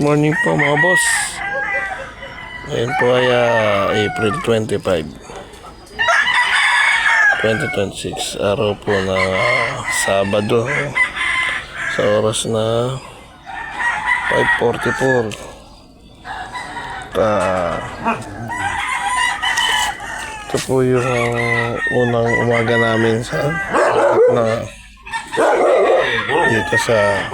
morning po mga boss. Ngayon po ay April 25, 2026. Araw po na Sabado. Sa oras na 5:44. Ito po yung unang umaga namin sa dito sa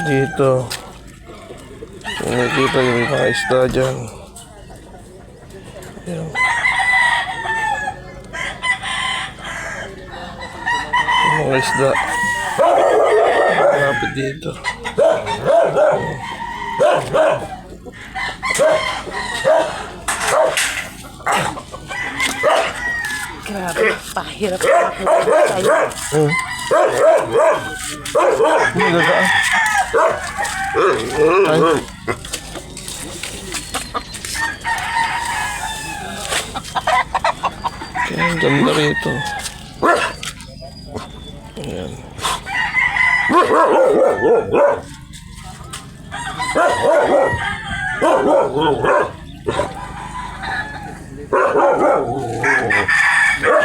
dito nakikita yung mga isda dyan. Ayan. Mga isda malapit dito. Grabe, pahirap tayo. Hindi gagaan. Ay. Kaya ang ganda rito. Ayan.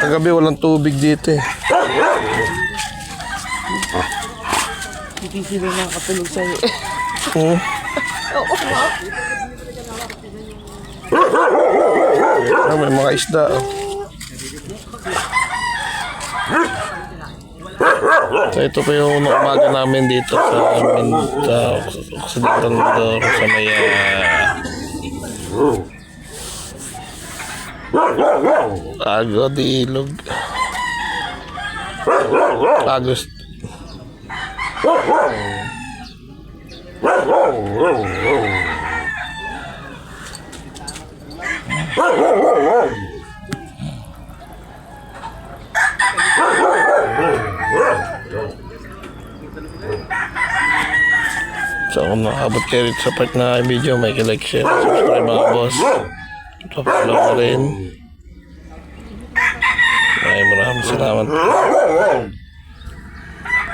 Kagabi walang tubig dito eh. Hindi sila nakatulog sa'yo. Oo. May mga isda. So ito pa yung unang umaga namin dito sa Occidental Mindoro sa may Agua de Ilog. Agos. So kung nakabot kayo rito sa part na video, may like, share, subscribe mga boss. Follow mo rin. Maraming salamat.